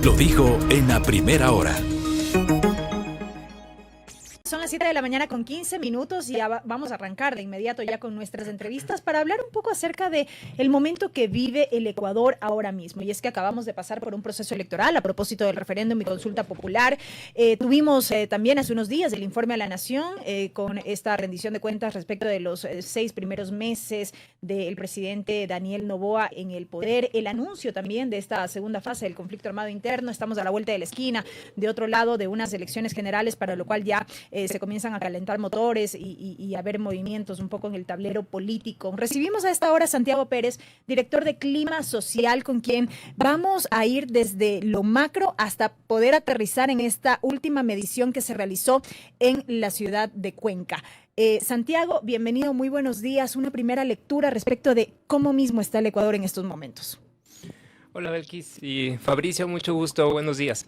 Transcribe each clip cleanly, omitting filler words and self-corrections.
Lo dijo en la primera hora. Son las 7 de la mañana con 15 minutos y ya vamos a arrancar de inmediato ya con nuestras entrevistas para hablar un poco acerca de el momento que vive el Ecuador ahora mismo. Y es que acabamos de pasar por un proceso electoral a propósito del referéndum y consulta popular. Tuvimos también hace unos días el informe a la Nación con esta rendición de cuentas respecto de los 6 primeros meses del presidente Daniel Noboa en el poder. El anuncio también de esta segunda fase del conflicto armado interno. Estamos a la vuelta de la esquina, de otro lado, de unas elecciones generales, para lo cual ya se comienzan a calentar motores y a ver movimientos un poco en el tablero político. Recibimos a esta hora a Santiago Pérez, director de Clima Social, con quien vamos a ir desde lo macro hasta poder aterrizar en esta última medición que se realizó en la ciudad de Cuenca. Santiago, bienvenido, muy buenos días. Una primera lectura respecto de cómo mismo está el Ecuador en estos momentos. Hola Belkis y Fabricio, mucho gusto, buenos días.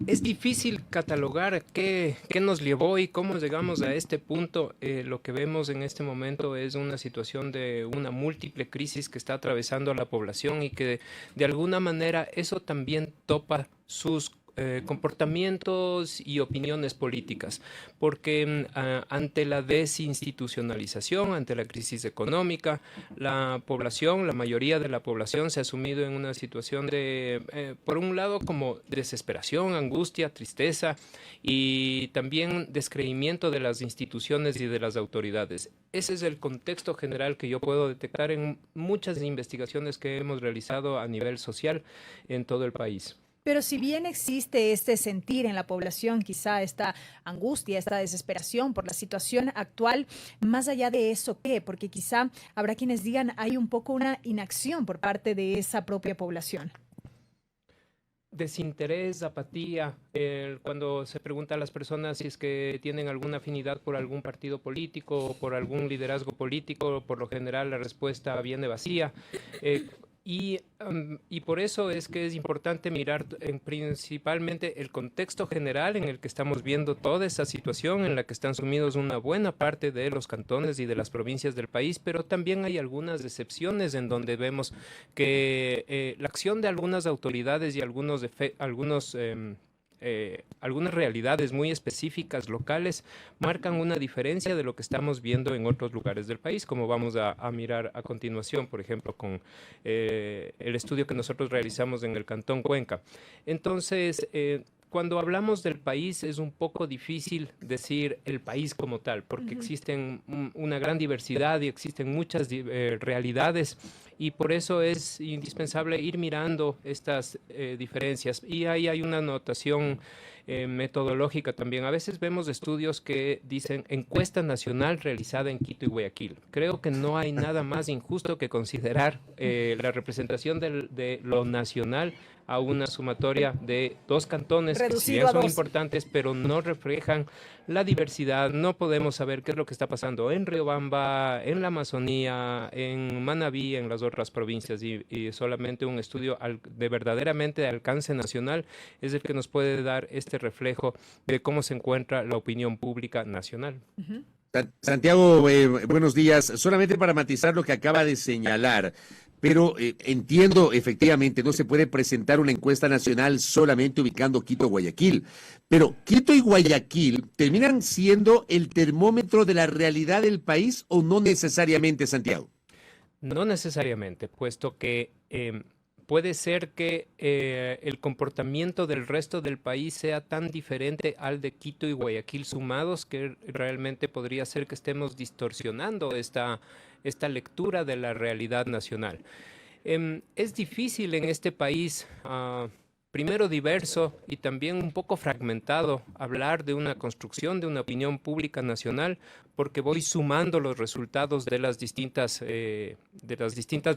Es difícil catalogar qué nos llevó y cómo llegamos a este punto. Lo que vemos en este momento es una situación de una múltiple crisis que está atravesando a la población y que de alguna manera eso también topa sus comportamientos y opiniones políticas, porque ante la desinstitucionalización, ante la crisis económica, la mayoría de la población se ha sumido en una situación de, por un lado, como desesperación, angustia, tristeza y también descreimiento de las instituciones y de las autoridades. Ese es el contexto general que yo puedo detectar en muchas investigaciones que hemos realizado a nivel social en todo el país. Pero si bien existe este sentir en la población, quizá esta angustia, esta desesperación por la situación actual, más allá de eso, ¿qué? Porque quizá habrá quienes digan hay un poco una inacción por parte de esa propia población. Desinterés, apatía, cuando se pregunta a las personas si es que tienen alguna afinidad por algún partido político o por algún liderazgo político, por lo general la respuesta viene vacía. Y por eso es que es importante mirar principalmente el contexto general en el que estamos viendo toda esa situación en la que están sumidos una buena parte de los cantones y de las provincias del país, pero también hay algunas excepciones en donde vemos que la acción de algunas autoridades y algunas realidades muy específicas locales marcan una diferencia de lo que estamos viendo en otros lugares del país, como vamos a mirar a continuación, por ejemplo, con el estudio que nosotros realizamos en el Cantón Cuenca. Entonces, cuando hablamos del país es un poco difícil decir el país como tal, porque existen una gran diversidad y existen muchas realidades, y por eso es indispensable ir mirando estas diferencias. Y ahí hay una anotación metodológica también. A veces vemos estudios que dicen encuesta nacional realizada en Quito y Guayaquil. Creo que no hay nada más injusto que considerar la representación de lo nacional a una sumatoria de dos cantones que si bien son importantes, pero no reflejan la diversidad. No podemos saber qué es lo que está pasando en Riobamba, en la Amazonía, en Manabí, en las otras provincias, y solamente un estudio de verdaderamente de alcance nacional es el que nos puede dar este reflejo de cómo se encuentra la opinión pública nacional. Santiago, buenos días. Solamente para matizar lo que acaba de señalar, pero entiendo, efectivamente, no se puede presentar una encuesta nacional solamente ubicando Quito y Guayaquil, pero ¿Quito y Guayaquil terminan siendo el termómetro de la realidad del país o no necesariamente, Santiago? No necesariamente, puesto que puede ser que el comportamiento del resto del país sea tan diferente al de Quito y Guayaquil sumados que realmente podría ser que estemos distorsionando esta lectura de la realidad nacional. Es difícil en este país, primero diverso y también un poco fragmentado, hablar de una construcción de una opinión pública nacional, porque voy sumando los resultados de las distintas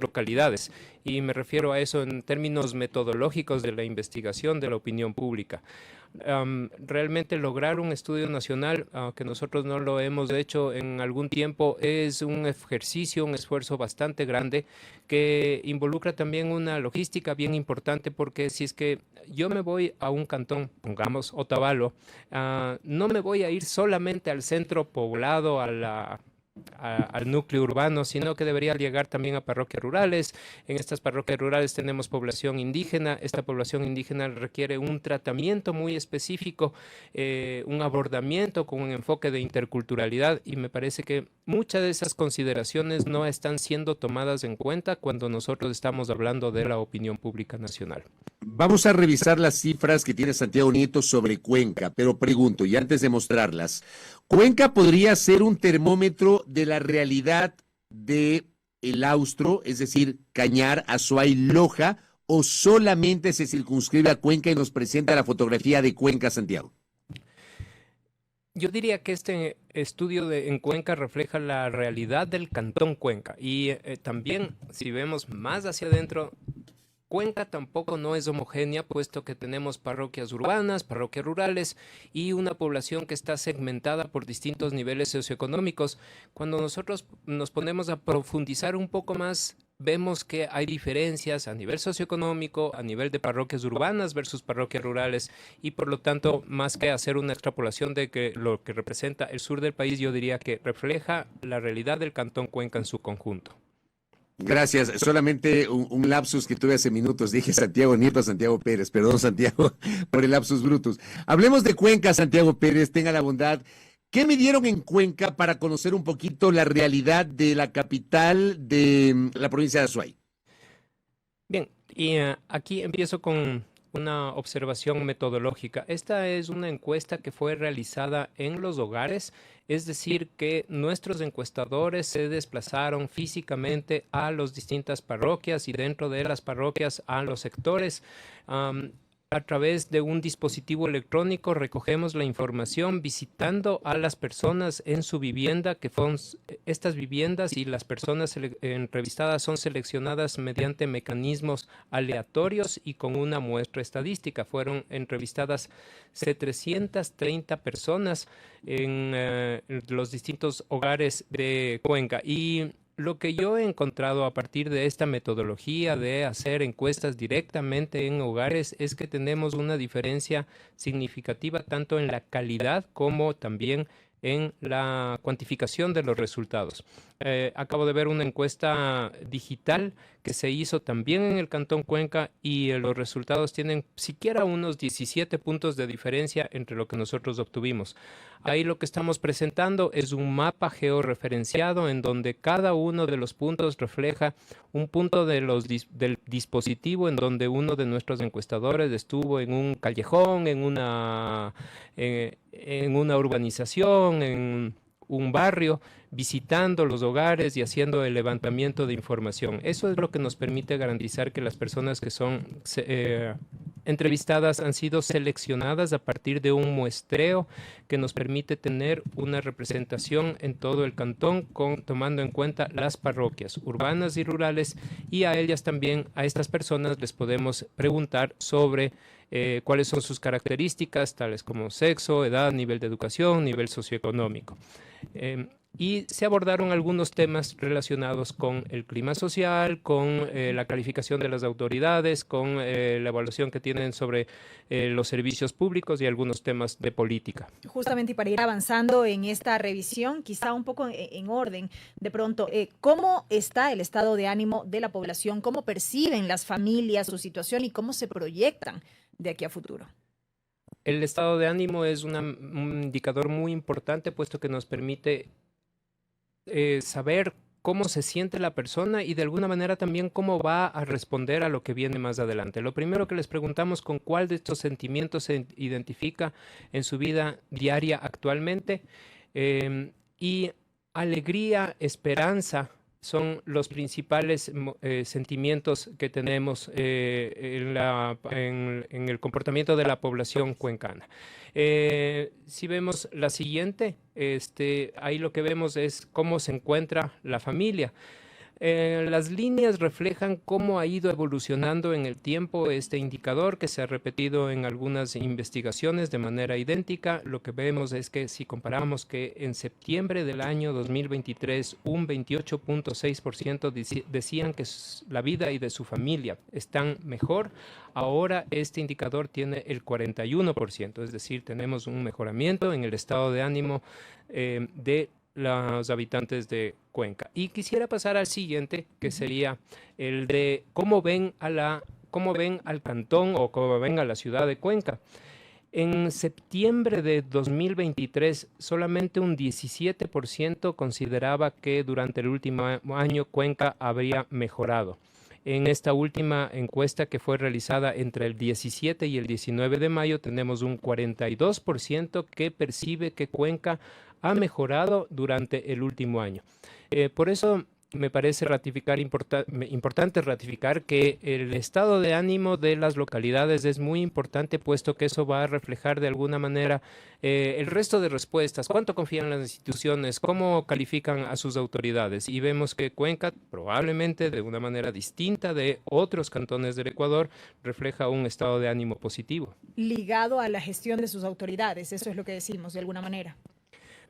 localidades, y me refiero a eso en términos metodológicos de la investigación de la opinión pública. Realmente lograr un estudio nacional, que nosotros no lo hemos hecho en algún tiempo, es un ejercicio, un esfuerzo bastante grande que involucra también una logística bien importante, porque si es que yo me voy a un cantón, pongamos Otavalo, no me voy a ir solamente al centro poblado, a la al núcleo urbano, sino que debería llegar también a parroquias rurales. En estas parroquias rurales tenemos población indígena. Esta población indígena requiere un tratamiento muy específico, un abordamiento con un enfoque de interculturalidad, y me parece que muchas de esas consideraciones no están siendo tomadas en cuenta cuando nosotros estamos hablando de la opinión pública nacional. Vamos a revisar las cifras que tiene Santiago Nieto sobre Cuenca, pero pregunto, y antes de mostrarlas, ¿Cuenca podría ser un termómetro de la realidad de el Austro, es decir, Cañar, Azuay, Loja, o solamente se circunscribe a Cuenca y nos presenta la fotografía de Cuenca, Santiago? Yo diría que este estudio en Cuenca refleja la realidad del Cantón Cuenca, y también, si vemos más hacia adentro, Cuenca tampoco no es homogénea, puesto que tenemos parroquias urbanas, parroquias rurales y una población que está segmentada por distintos niveles socioeconómicos. Cuando nosotros nos ponemos a profundizar un poco más, vemos que hay diferencias a nivel socioeconómico, a nivel de parroquias urbanas versus parroquias rurales, y por lo tanto, más que hacer una extrapolación de que lo que representa el sur del país, yo diría que refleja la realidad del Cantón Cuenca en su conjunto. Gracias. Solamente un lapsus que tuve hace minutos. Dije Santiago Nieto a Santiago Pérez. Perdón, Santiago, por el lapsus brutus. Hablemos de Cuenca, Santiago Pérez. Tenga la bondad. ¿Qué me dieron en Cuenca para conocer un poquito la realidad de la capital de la provincia de Azuay? Bien, y aquí empiezo con una observación metodológica. Esta es una encuesta que fue realizada en los hogares, es decir, que nuestros encuestadores se desplazaron físicamente a las distintas parroquias y dentro de las parroquias a los sectores. A través de un dispositivo electrónico recogemos la información visitando a las personas en su vivienda, que fueron estas viviendas, y las personas entrevistadas son seleccionadas mediante mecanismos aleatorios y con una muestra estadística. Fueron entrevistadas 330 personas en los distintos hogares de Cuenca, y lo que yo he encontrado a partir de esta metodología de hacer encuestas directamente en hogares es que tenemos una diferencia significativa tanto en la calidad como también en la cuantificación de los resultados. Acabo de ver una encuesta digital que se hizo también en el Cantón Cuenca, y los resultados tienen siquiera unos 17 puntos de diferencia entre lo que nosotros obtuvimos. Ahí lo que estamos presentando es un mapa georreferenciado en donde cada uno de los puntos refleja un punto del dispositivo en donde uno de nuestros encuestadores estuvo en un callejón, en una urbanización, en un barrio, visitando los hogares y haciendo el levantamiento de información. Eso es lo que nos permite garantizar que las personas que son entrevistadas han sido seleccionadas a partir de un muestreo que nos permite tener una representación en todo el cantón, tomando en cuenta las parroquias urbanas y rurales, y a ellas también, a estas personas, les podemos preguntar sobre cuáles son sus características, tales como sexo, edad, nivel de educación, nivel socioeconómico. Y se abordaron algunos temas relacionados con el clima social, con la calificación de las autoridades, con la evaluación que tienen sobre los servicios públicos y algunos temas de política. Justamente, y para ir avanzando en esta revisión, quizá un poco en orden, de pronto, ¿cómo está el estado de ánimo de la población? ¿Cómo perciben las familias su situación y cómo se proyectan de aquí a futuro? El estado de ánimo es un indicador muy importante, puesto que nos permite saber cómo se siente la persona y de alguna manera también cómo va a responder a lo que viene más adelante. Lo primero que les preguntamos, con cuál de estos sentimientos se identifica en su vida diaria actualmente, y alegría, esperanza son los principales sentimientos que tenemos en el comportamiento de la población cuencana. Si vemos la siguiente, ahí lo que vemos es cómo se encuentra la familia. Las líneas reflejan cómo ha ido evolucionando en el tiempo este indicador, que se ha repetido en algunas investigaciones de manera idéntica. Lo que vemos es que si comparamos que en septiembre del año 2023 un 28.6% decían que la vida y de su familia están mejor, ahora este indicador tiene el 41%, es decir, tenemos un mejoramiento en el estado de ánimo de los habitantes de Cuenca. Y quisiera pasar al siguiente, que sería el de cómo ven al cantón o cómo ven a la ciudad de Cuenca. En septiembre de 2023, solamente un 17% consideraba que durante el último año Cuenca habría mejorado. En esta última encuesta que fue realizada entre el 17 y el 19 de mayo, tenemos un 42% que percibe que Cuenca ha mejorado durante el último año. Por eso me parece importante ratificar que el estado de ánimo de las localidades es muy importante, puesto que eso va a reflejar de alguna manera el resto de respuestas, cuánto confían en las instituciones, cómo califican a sus autoridades. Y vemos que Cuenca, probablemente de una manera distinta de otros cantones del Ecuador, refleja un estado de ánimo positivo. Ligado a la gestión de sus autoridades, eso es lo que decimos de alguna manera.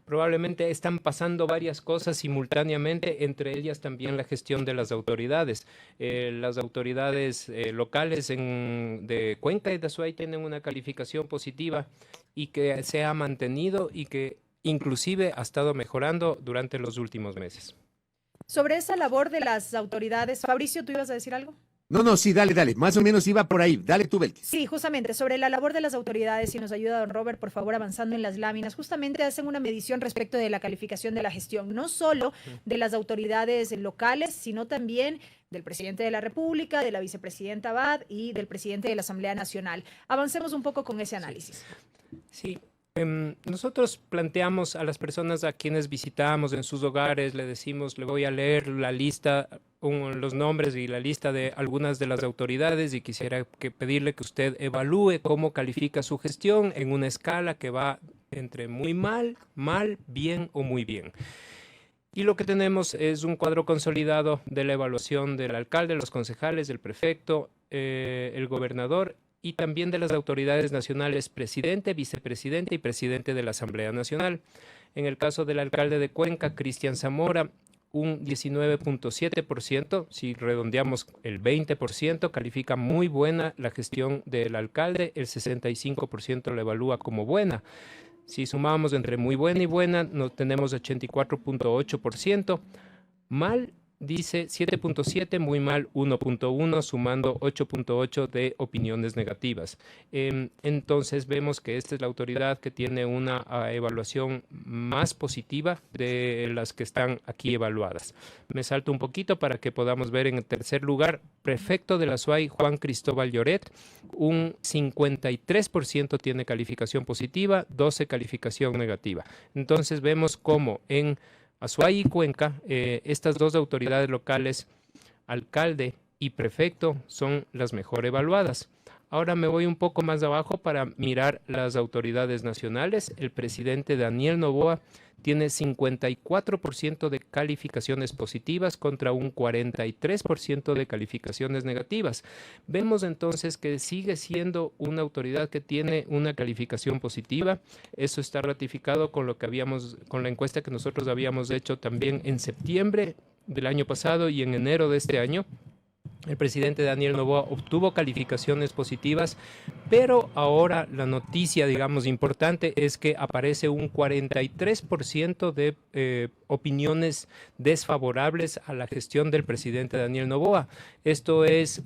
Probablemente están pasando varias cosas simultáneamente, entre ellas también la gestión de las autoridades. Las autoridades locales de Cuenca y de Azuay tienen una calificación positiva y que se ha mantenido y que inclusive ha estado mejorando durante los últimos meses. Sobre esa labor de las autoridades, Fabricio, ¿tú ibas a decir algo? No, sí, dale. Más o menos iba por ahí. Dale tú, Belkis. Sí, justamente, sobre la labor de las autoridades, si nos ayuda don Robert, por favor, avanzando en las láminas, justamente hacen una medición respecto de la calificación de la gestión, no solo de las autoridades locales, sino también del presidente de la República, de la vicepresidenta Abad y del presidente de la Asamblea Nacional. Avancemos un poco con ese análisis. Sí. Nosotros planteamos a las personas a quienes visitamos en sus hogares, le decimos, le voy a leer la lista, los nombres y la lista de algunas de las autoridades, y quisiera pedirle que usted evalúe cómo califica su gestión en una escala que va entre muy mal, bien o muy bien. Y lo que tenemos es un cuadro consolidado de la evaluación del alcalde, los concejales, del prefecto, el gobernador, y también de las autoridades nacionales, presidente, vicepresidente y presidente de la Asamblea Nacional. En el caso del alcalde de Cuenca, Cristian Zamora, un 19.7%, si redondeamos el 20%, califica muy buena la gestión del alcalde, el 65% lo evalúa como buena. Si sumamos entre muy buena y buena, nos tenemos 84.8%, mal dice 7.7, muy mal 1.1, sumando 8.8 de opiniones negativas. Entonces vemos que esta es la autoridad que tiene una evaluación más positiva de las que están aquí evaluadas. Me salto un poquito para que podamos ver en el tercer lugar, prefecto de la Azuay, Juan Cristóbal Lloret, un 53% tiene calificación positiva, 12 calificación negativa. Entonces vemos cómo en Azuay y Cuenca, estas dos autoridades locales, alcalde y prefecto, son las mejor evaluadas. Ahora me voy un poco más abajo para mirar las autoridades nacionales. El presidente Daniel Noboa tiene 54% de calificaciones positivas contra un 43% de calificaciones negativas. Vemos entonces que sigue siendo una autoridad que tiene una calificación positiva. Eso está ratificado con con la encuesta que nosotros habíamos hecho también en septiembre del año pasado y en enero de este año. El presidente Daniel Noboa obtuvo calificaciones positivas, pero ahora la noticia, digamos, importante es que aparece un 43% de opiniones desfavorables a la gestión del presidente Daniel Noboa. Esto es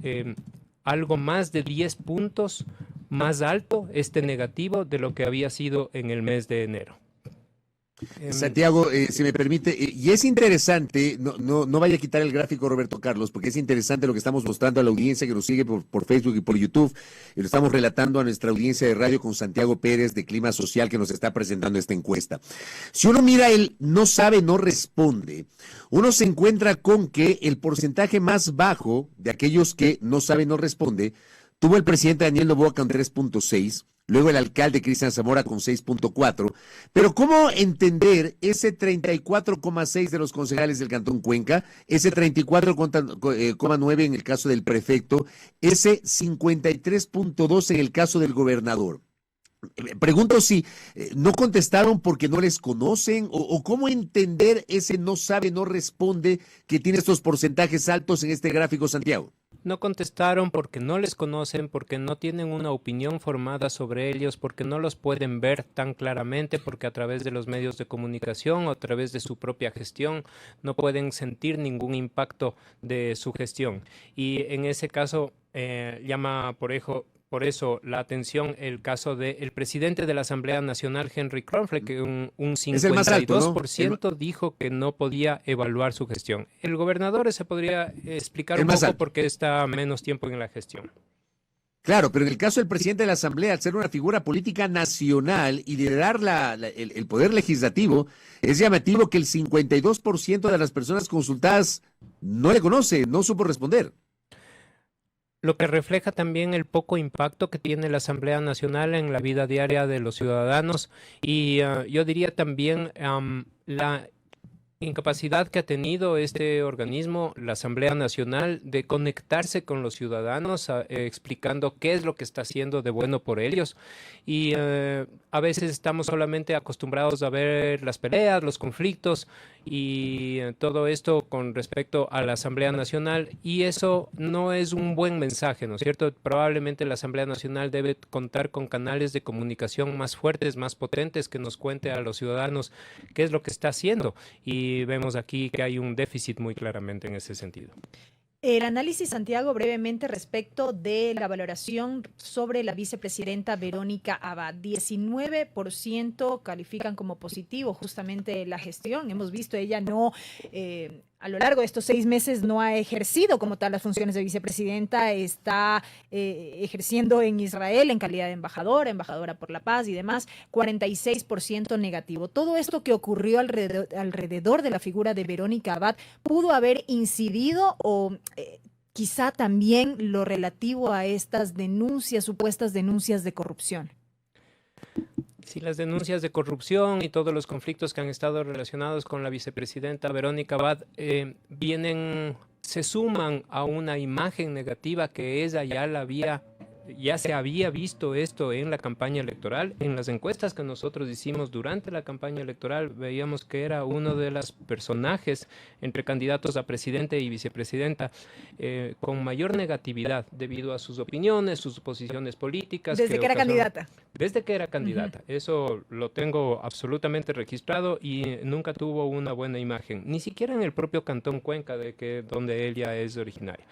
algo más de 10 puntos más alto, negativo, de lo que había sido en el mes de enero. Santiago, si me permite, y es interesante, no vaya a quitar el gráfico, Roberto Carlos, porque es interesante lo que estamos mostrando a la audiencia que nos sigue por Facebook y por YouTube, y lo estamos relatando a nuestra audiencia de radio con Santiago Pérez de Clima Social, que nos está presentando esta encuesta. Si uno mira el no sabe, no responde, uno se encuentra con que el porcentaje más bajo de aquellos que no sabe, no responde, tuvo el presidente Daniel Noboa con 3.6, luego el alcalde Cristian Zamora con 6.4, pero ¿cómo entender ese 34,6 de los concejales del Cantón Cuenca, ese 34,9 en el caso del prefecto, ese 53,2 en el caso del gobernador? Pregunto si no contestaron porque no les conocen o cómo entender ese no sabe, no responde que tiene estos porcentajes altos en este gráfico, Santiago. No contestaron porque no les conocen, porque no tienen una opinión formada sobre ellos, porque no los pueden ver tan claramente, porque a través de los medios de comunicación o a través de su propia gestión no pueden sentir ningún impacto de su gestión. Y en ese caso llama por eso la atención el caso del presidente de la Asamblea Nacional, Henry Kronfle, que un Es el más alto, ¿no? 52% dijo que no podía evaluar su gestión. El gobernador se podría explicar un poco por qué está menos tiempo en la gestión. Claro, pero en el caso del presidente de la Asamblea, al ser una figura política nacional y liderar el poder legislativo, es llamativo que el 52% de las personas consultadas no le conoce, no supo responder. Lo que refleja también el poco impacto que tiene la Asamblea Nacional en la vida diaria de los ciudadanos y yo diría también la incapacidad que ha tenido este organismo, la Asamblea Nacional, de conectarse con los ciudadanos, explicando qué es lo que está haciendo de bueno por ellos. Y a veces estamos solamente acostumbrados a ver las peleas, los conflictos y todo esto con respecto a la Asamblea Nacional, y eso no es un buen mensaje, ¿no es cierto? Probablemente la Asamblea Nacional debe contar con canales de comunicación más fuertes, más potentes, que nos cuente a los ciudadanos qué es lo que está haciendo, y vemos aquí que hay un déficit muy claramente en ese sentido. El análisis, Santiago, brevemente respecto de la valoración sobre la vicepresidenta Verónica Abad. 19% califican como positivo justamente la gestión. Hemos visto, ella no, a lo largo de estos 6 meses no ha ejercido como tal las funciones de vicepresidenta, está ejerciendo en Israel en calidad de embajadora por la paz y demás. 46% negativo. Todo esto que ocurrió alrededor de la figura de Verónica Abad pudo haber incidido o quizá también lo relativo a estas denuncias, supuestas denuncias de corrupción. Sí, las denuncias de corrupción y todos los conflictos que han estado relacionados con la vicepresidenta Verónica Abad se suman a una imagen negativa que ella ya se había visto esto en la campaña electoral. En las encuestas que nosotros hicimos durante la campaña electoral veíamos que era uno de los personajes entre candidatos a presidente y vicepresidenta con mayor negatividad debido a sus opiniones, sus posiciones políticas. Desde que era candidata. Desde que era candidata. Eso lo tengo absolutamente registrado y nunca tuvo una buena imagen, ni siquiera en el propio Cantón Cuenca, donde ella es originaria.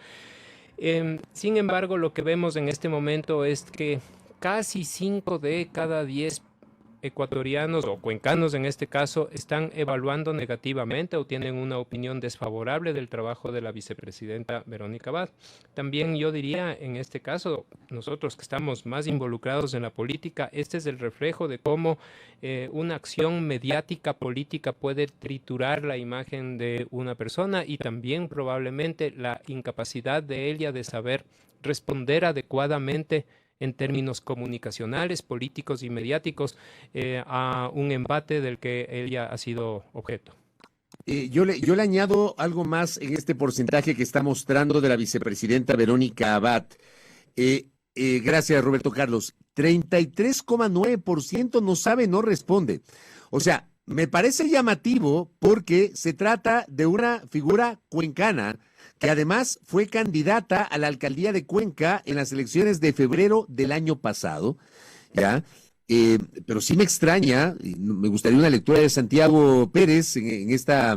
Sin embargo, lo que vemos en este momento es que casi 5 de cada 10 ecuatorianos o cuencanos en este caso están evaluando negativamente o tienen una opinión desfavorable del trabajo de la vicepresidenta Verónica Abad. También yo diría, en este caso, nosotros que estamos más involucrados en la política, este es el reflejo de cómo una acción mediática política puede triturar la imagen de una persona y también probablemente la incapacidad de ella de saber responder adecuadamente en términos comunicacionales, políticos y mediáticos a un embate del que ella ha sido objeto. Yo le añado algo más en este porcentaje que está mostrando de la vicepresidenta Verónica Abad. Gracias, Roberto Carlos. 33,9% no sabe, no responde. O sea, me parece llamativo porque se trata de una figura cuencana que además fue candidata a la alcaldía de Cuenca en las elecciones de febrero del año pasado, ¿ya? Pero sí me extraña, y me gustaría una lectura de Santiago Pérez en esta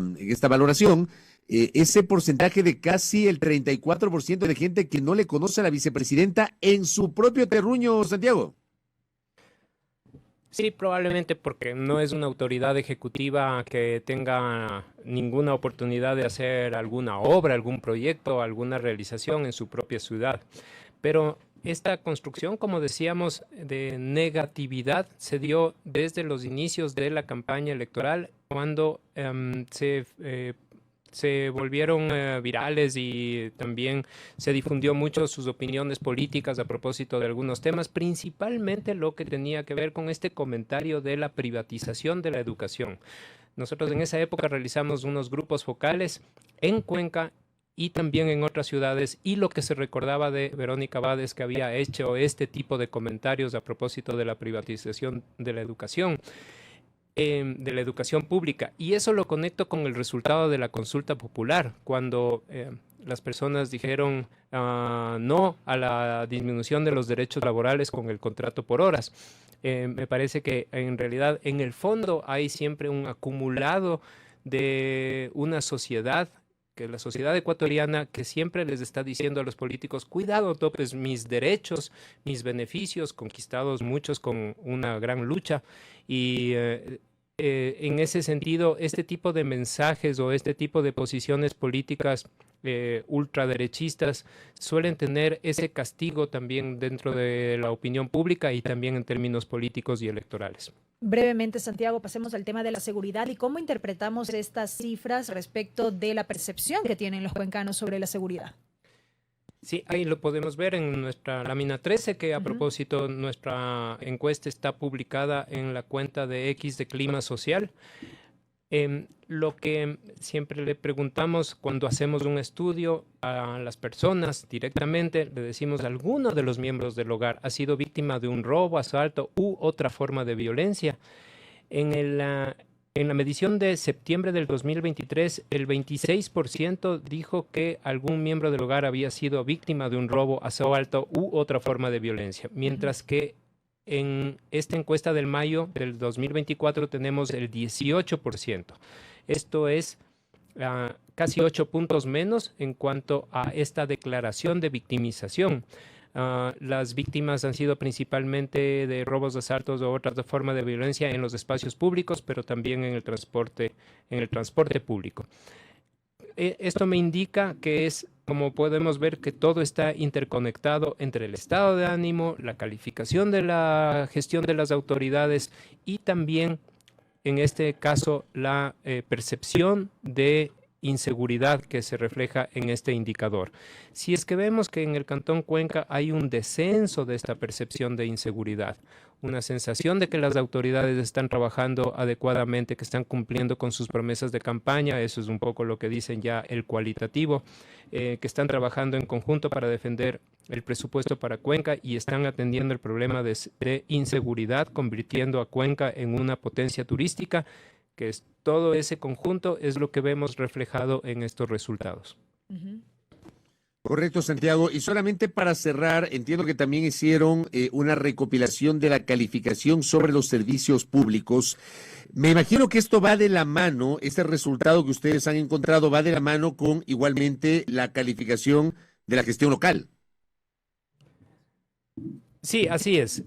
valoración, ese porcentaje de casi el 34% de gente que no le conoce a la vicepresidenta en su propio terruño, Santiago. Sí, probablemente porque no es una autoridad ejecutiva que tenga ninguna oportunidad de hacer alguna obra, algún proyecto, alguna realización en su propia ciudad. Pero esta construcción, como decíamos, de negatividad se dio desde los inicios de la campaña electoral, cuando se volvieron virales y también se difundió mucho sus opiniones políticas a propósito de algunos temas, principalmente lo que tenía que ver con este comentario de la privatización de la educación. Nosotros en esa época realizamos unos grupos focales en Cuenca y también en otras ciudades, y lo que se recordaba de Verónica Abad es que había hecho este tipo de comentarios a propósito de la privatización de la educación pública, y eso lo conecto con el resultado de la consulta popular, cuando las personas dijeron no a la disminución de los derechos laborales con el contrato por horas. Me parece que en realidad en el fondo hay siempre un acumulado de una sociedad, que la sociedad ecuatoriana, que siempre les está diciendo a los políticos, cuidado, topes mis derechos, mis beneficios, conquistados muchos con una gran lucha. Y en ese sentido, este tipo de mensajes o este tipo de posiciones políticas ultraderechistas suelen tener ese castigo también dentro de la opinión pública y también en términos políticos y electorales. Brevemente, Santiago, pasemos al tema de la seguridad y cómo interpretamos estas cifras respecto de la percepción que tienen los cuencanos sobre la seguridad. Sí, ahí lo podemos ver en nuestra lámina 13, que a propósito nuestra encuesta está publicada en la cuenta de X de Clima Social. Lo que siempre le preguntamos cuando hacemos un estudio a las personas directamente, le decimos, ¿alguno de los miembros del hogar ha sido víctima de un robo, asalto u otra forma de violencia? En la medición de septiembre del 2023, el 26% dijo que algún miembro del hogar había sido víctima de un robo, asalto u otra forma de violencia, mientras que en esta encuesta del mayo del 2024 tenemos el 18%. Esto es casi 8 puntos menos en cuanto a esta declaración de victimización. Las víctimas han sido principalmente de robos, asaltos o otras formas de violencia en los espacios públicos, pero también en el transporte público. Esto me indica que es, como podemos ver, que todo está interconectado entre el estado de ánimo, la calificación de la gestión de las autoridades y también, en este caso, la percepción de inseguridad que se refleja en este indicador. Si es que vemos que en el Cantón Cuenca hay un descenso de esta percepción de inseguridad, una sensación de que las autoridades están trabajando adecuadamente, que están cumpliendo con sus promesas de campaña, eso es un poco lo que dicen ya el cualitativo, que están trabajando en conjunto para defender el presupuesto para Cuenca y están atendiendo el problema de inseguridad, convirtiendo a Cuenca en una potencia turística, que es todo ese conjunto es lo que vemos reflejado en estos resultados. Correcto, Santiago. Y solamente para cerrar, entiendo que también hicieron una recopilación de la calificación sobre los servicios públicos. Me imagino que esto va de la mano, este resultado que ustedes han encontrado va de la mano con igualmente la calificación de la gestión local. Sí, así es.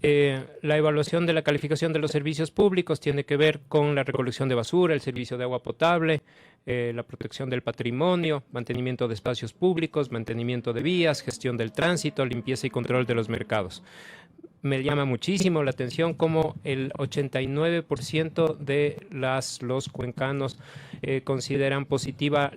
La evaluación de la calificación de los servicios públicos tiene que ver con la recolección de basura, el servicio de agua potable, la protección del patrimonio, mantenimiento de espacios públicos, mantenimiento de vías, gestión del tránsito, limpieza y control de los mercados. Me llama muchísimo la atención cómo el 89% de los cuencanos consideran positiva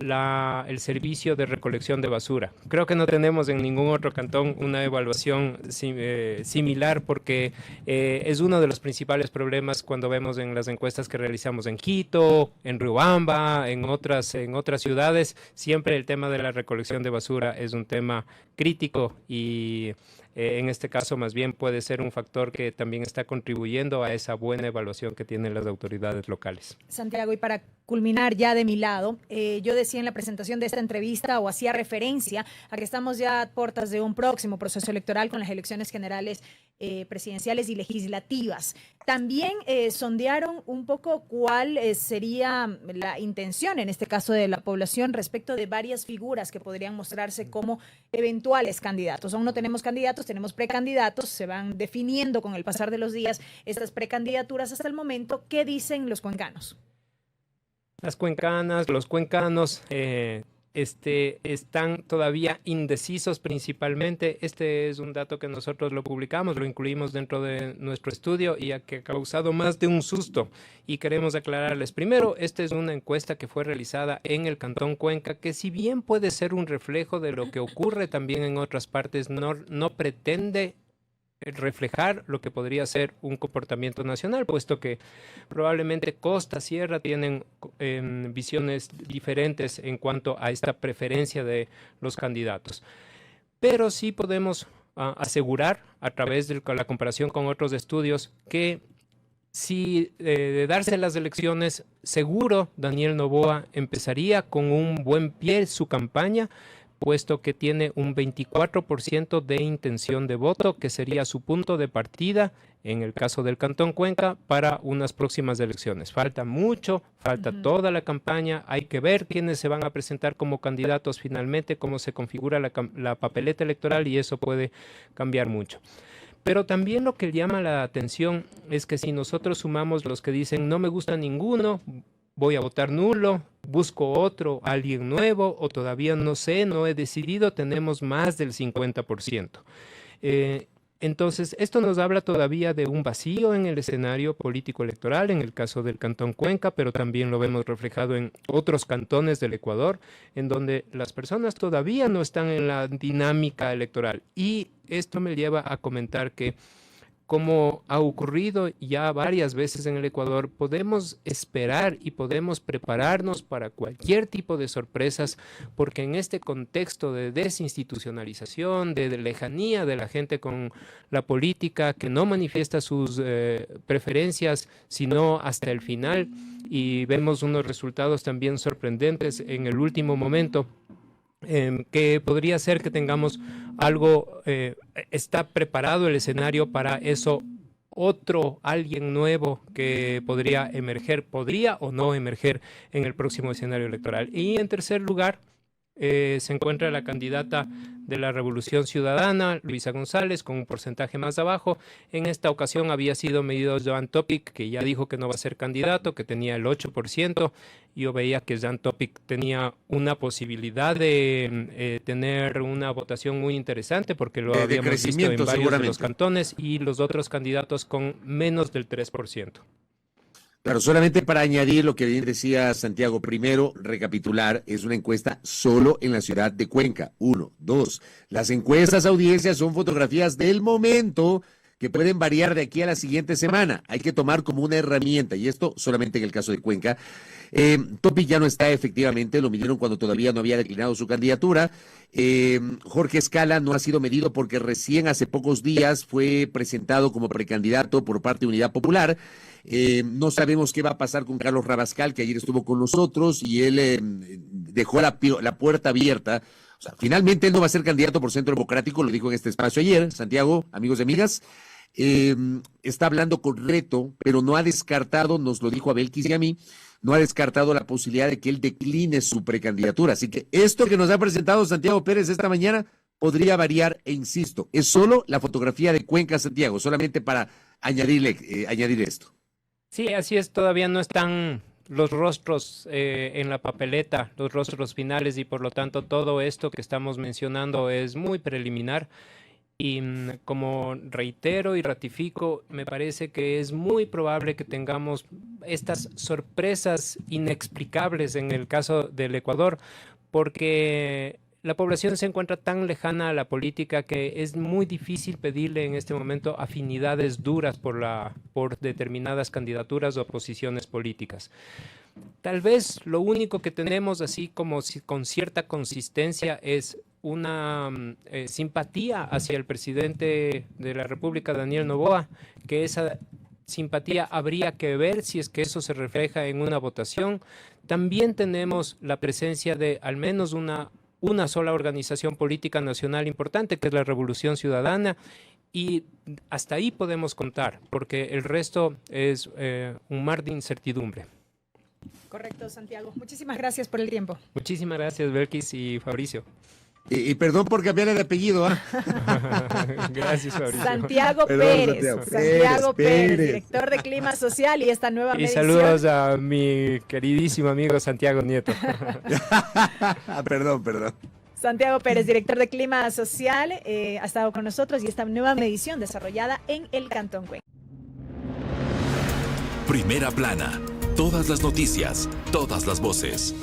el servicio de recolección de basura. Creo que no tenemos en ningún otro cantón una evaluación similar porque es uno de los principales problemas cuando vemos en las encuestas que realizamos en Quito, en Riobamba, en otras ciudades. Siempre el tema de la recolección de basura es un tema crítico y en este caso más bien puede ser un factor que también está contribuyendo a esa buena evaluación que tienen las autoridades locales. Santiago, y para culminar ya de mi lado, yo decía en la presentación de esta entrevista o hacía referencia a que estamos ya a puertas de un próximo proceso electoral con las elecciones generales presidenciales y legislativas. También sondearon un poco cuál sería la intención, en este caso de la población, respecto de varias figuras que podrían mostrarse como eventuales candidatos. Aún no tenemos candidatos, tenemos precandidatos, se van definiendo con el pasar de los días estas precandidaturas hasta el momento. ¿Qué dicen los cuencanos? Las cuencanas, los cuencanos están todavía indecisos principalmente. Este es un dato que nosotros lo publicamos, lo incluimos dentro de nuestro estudio y que ha causado más de un susto. Y queremos aclararles. Primero, esta es una encuesta que fue realizada en el Cantón Cuenca, que si bien puede ser un reflejo de lo que ocurre también en otras partes, no pretende reflejar lo que podría ser un comportamiento nacional, puesto que probablemente costa, sierra tienen visiones diferentes en cuanto a esta preferencia de los candidatos. Pero sí podemos asegurar a través de la comparación con otros estudios que si de darse las elecciones, seguro Daniel Noboa empezaría con un buen pie su campaña, puesto que tiene un 24% de intención de voto, que sería su punto de partida en el caso del Cantón Cuenca para unas próximas elecciones. Falta mucho, falta toda la campaña, hay que ver quiénes se van a presentar como candidatos finalmente, cómo se configura la papeleta electoral, y eso puede cambiar mucho. Pero también lo que llama la atención es que si nosotros sumamos los que dicen no me gusta ninguno, voy a votar nulo, busco otro, alguien nuevo, o todavía no sé, no he decidido, tenemos más del 50%. Entonces, esto nos habla todavía de un vacío en el escenario político electoral, en el caso del Cantón Cuenca, pero también lo vemos reflejado en otros cantones del Ecuador, en donde las personas todavía no están en la dinámica electoral. Y esto me lleva a comentar que, como ha ocurrido ya varias veces en el Ecuador, podemos esperar y podemos prepararnos para cualquier tipo de sorpresas, porque en este contexto de desinstitucionalización, de lejanía de la gente con la política, que no manifiesta sus preferencias sino hasta el final, y vemos unos resultados también sorprendentes en el último momento, que podría ser que tengamos algo, está preparado el escenario para eso, alguien nuevo que podría emerger, podría o no emerger en el próximo escenario electoral. Y en tercer lugar, se encuentra la candidata de la Revolución Ciudadana, Luisa González, con un porcentaje más abajo. En esta ocasión había sido medido Joan Topic, que ya dijo que no va a ser candidato, que tenía el 8%. Yo veía que Joan Topic tenía una posibilidad de tener una votación muy interesante, porque lo habíamos visto en varios de los cantones, y los otros candidatos con menos del 3%. Claro, solamente para añadir lo que bien decía Santiago, primero, recapitular, es una encuesta solo en la ciudad de Cuenca. 1, 2, las encuestas audiencias son fotografías del momento que pueden variar de aquí a la siguiente semana. Hay que tomar como una herramienta, y esto solamente en el caso de Cuenca. Topic ya no está, efectivamente, lo midieron cuando todavía no había declinado su candidatura. Jorge Escala no ha sido medido porque recién hace pocos días fue presentado como precandidato por parte de Unidad Popular. No sabemos qué va a pasar con Carlos Rabascal, que ayer estuvo con nosotros, y él dejó la puerta abierta. O sea, finalmente él no va a ser candidato por Centro Democrático, lo dijo en este espacio ayer. Santiago, amigos y amigas, está hablando con Reto, pero no ha descartado, nos lo dijo a Belkis y a mí, no ha descartado la posibilidad de que él decline su precandidatura. Así que esto que nos ha presentado Santiago Pérez esta mañana podría variar, e insisto, es solo la fotografía de Cuenca, Santiago, solamente para añadir esto. Sí, así es, todavía no están los rostros en la papeleta, los rostros finales, y por lo tanto todo esto que estamos mencionando es muy preliminar. Y como reitero y ratifico, me parece que es muy probable que tengamos estas sorpresas inexplicables en el caso del Ecuador, porque la población se encuentra tan lejana a la política que es muy difícil pedirle en este momento afinidades duras por determinadas candidaturas o posiciones políticas. Tal vez lo único que tenemos así como con cierta consistencia es una simpatía hacia el presidente de la República, Daniel Noboa, que esa simpatía habría que ver si es que eso se refleja en una votación. También tenemos la presencia de al menos una sola organización política nacional importante, que es la Revolución Ciudadana, y hasta ahí podemos contar, porque el resto es un mar de incertidumbre. Correcto, Santiago. Muchísimas gracias por el tiempo. Muchísimas gracias, Belkis y Fabricio. Y perdón por cambiarle de apellido, ¿ah? Gracias, Fabricio. Santiago Pérez, director de Clima Social y esta nueva medición. Y saludos a mi queridísimo amigo Santiago Nieto. Perdón. Santiago Pérez, director de Clima Social, ha estado con nosotros y esta nueva medición desarrollada en el Cantón Cuenca. Primera plana. Todas las noticias, todas las voces.